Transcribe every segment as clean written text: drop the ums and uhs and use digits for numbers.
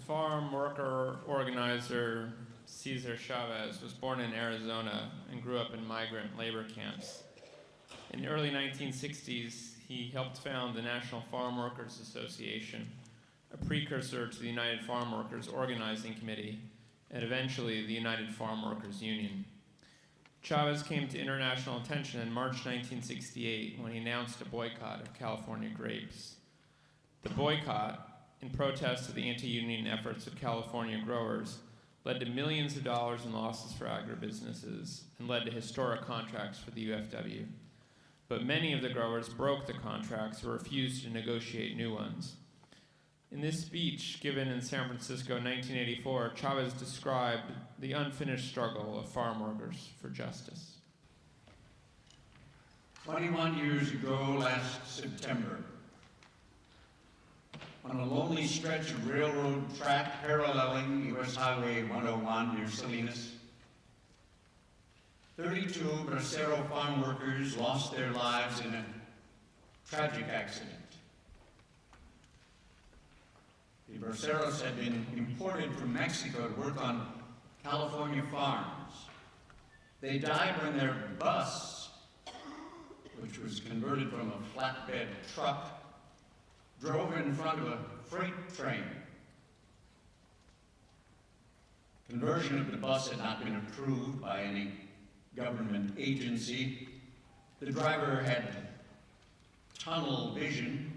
farm worker organizer Cesar Chavez was born in Arizona and grew up in migrant labor camps. In the early 1960s, he helped found the National Farm Workers Association, a precursor to the United Farm Workers Organizing Committee, and eventually the United Farm Workers Union. Chavez came to international attention in March 1968 when he announced a boycott of California grapes. The boycott, in protest to the anti-union efforts of California growers, led to millions of dollars in losses for agribusinesses and led to historic contracts for the UFW. But many of the growers broke the contracts or refused to negotiate new ones. In this speech given in San Francisco in 1984, Chavez described the unfinished struggle of farm workers for justice. 21 years ago last September, on a lonely stretch of railroad track paralleling U.S. Highway 101 near Salinas, 32 Bracero farm workers lost their lives in a tragic accident. The Braceros had been imported from Mexico to work on California farms. They died when their bus, which was converted from a flatbed truck, drove in front of a freight train. Conversion of the bus had not been approved by any government agency. The driver had tunnel vision.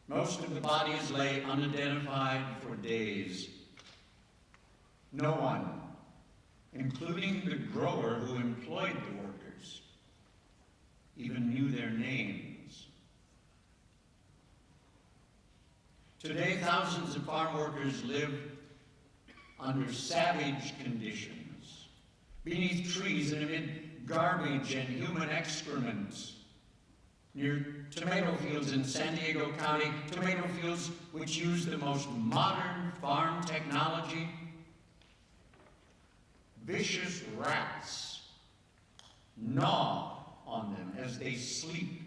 Most of the bodies lay unidentified for days. No one, including the grower who employed the workers, even knew their names. Today, thousands of farm workers live under savage conditions, beneath trees and amid garbage and human excrement, near tomato fields in San Diego County, tomato fields which use the most modern farm technology. Vicious rats gnaw on them as they sleep.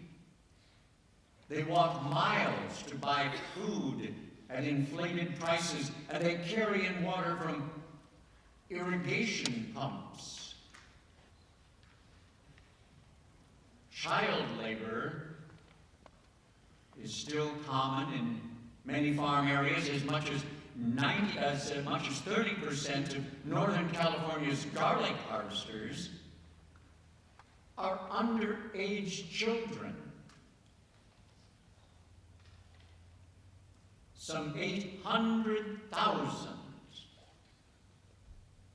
They walk miles to buy food at inflated prices, and they carry in water from irrigation pumps. Child labor is still common in many farm areas. As much as 30% of Northern California's garlic harvesters are underage children. Some 800,000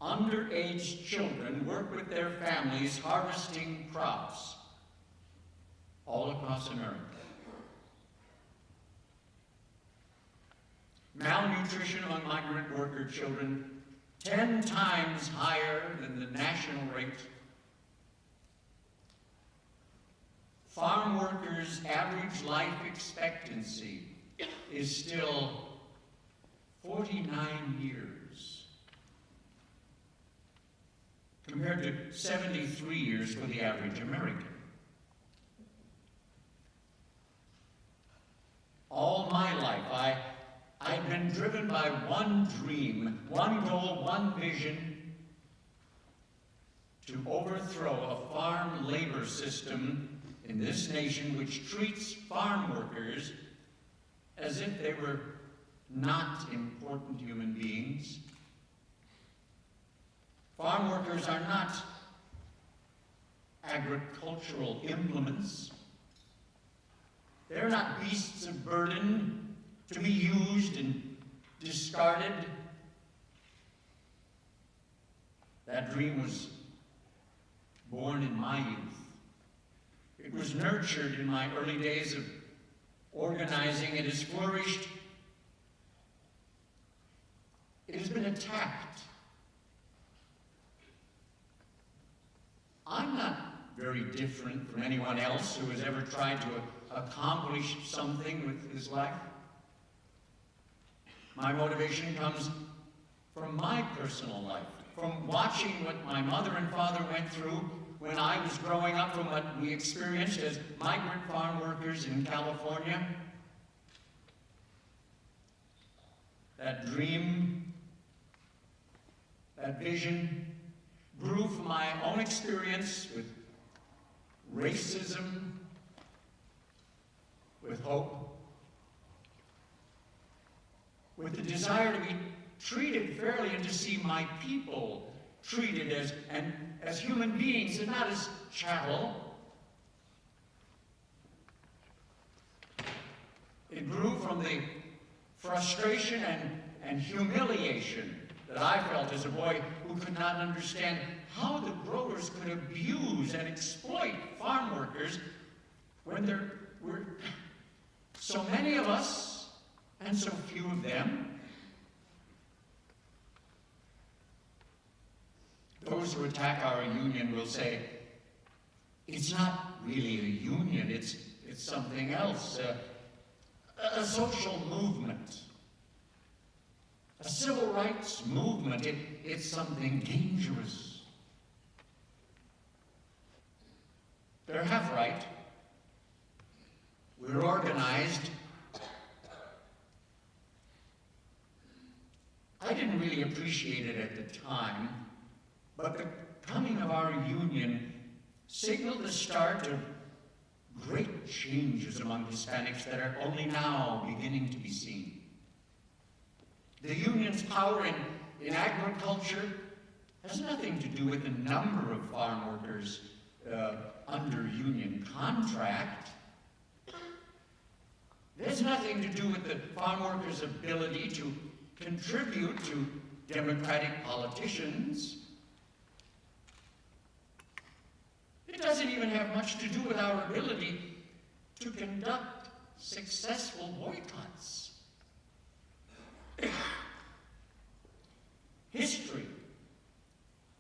underage children work with their families harvesting crops all across America. Malnutrition among migrant worker children 10 times higher than the national rate. Farm workers' average life expectancy is still 49 years, compared to 73 years for the average American. All my life, I've been driven by one dream, one goal, one vision: to overthrow a farm labor system in this nation which treats farm workers as if they were not important human beings. Farm workers are not agricultural implements. They're not beasts of burden to be used and discarded. That dream was born in my youth. It was nurtured in my early days of organizing. It has flourished. It has been attacked. I'm not very different from anyone else who has ever tried to accomplish something with his life. My motivation comes from my personal life, from watching what my mother and father went through when I was growing up, from what we experienced as migrant farm workers in California. that dream, that vision, grew from my own experience with racism, with hope, with the desire to be treated fairly and to see my people treated as human beings and not as chattel. It grew from the frustration and humiliation that I felt as a boy who could not understand how the growers could abuse and exploit farm workers when there were so many of us and so few of them. Those who attack our union will say, it's not really a union, it's something else, a social movement, a civil rights movement. It's something dangerous. They're half right. We're organized. I didn't really appreciate it at the time, but the coming of our union signaled the start of great changes among Hispanics that are only now beginning to be seen. The union's power in agriculture has nothing to do with the number of farm workers under union contract. There's nothing to do with the farm workers' ability to contribute to democratic politicians. It doesn't even have much to do with our ability to conduct successful boycotts. History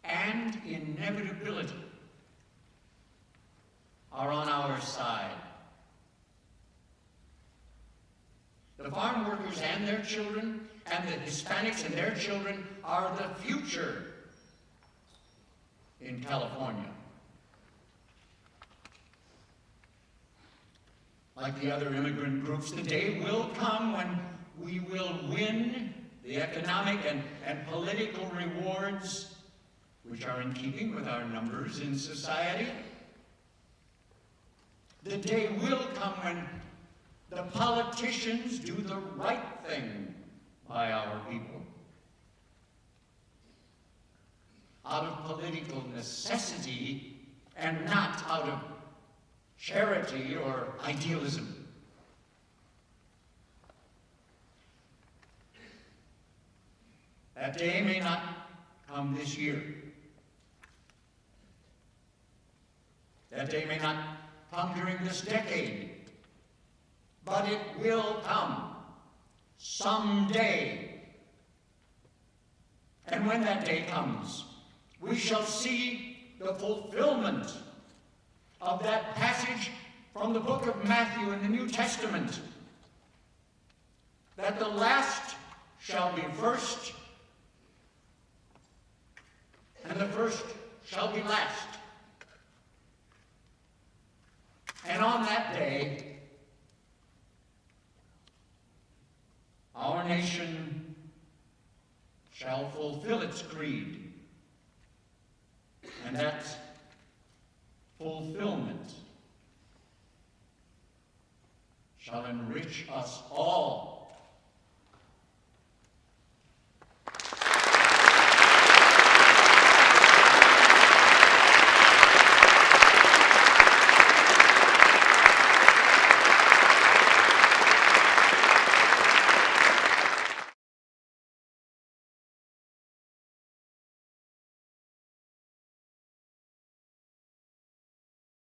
and inevitability are on our side. The farm workers and their children, and the Hispanics and their children, are the future in California. Like the other immigrant groups, the day will come when we will win the economic and political rewards which are in keeping with our numbers in society. The day will come when the politicians do the right thing by our people, out of political necessity and not out of charity or idealism. That day may not come this year. That day may not come during this decade, but it will come someday. And when that day comes, we shall see the fulfillment of that passage from the book of Matthew in the New Testament, that the last shall be first, and the first shall be last. And on that day, our nation shall fulfill its creed, and that fulfillment shall enrich us all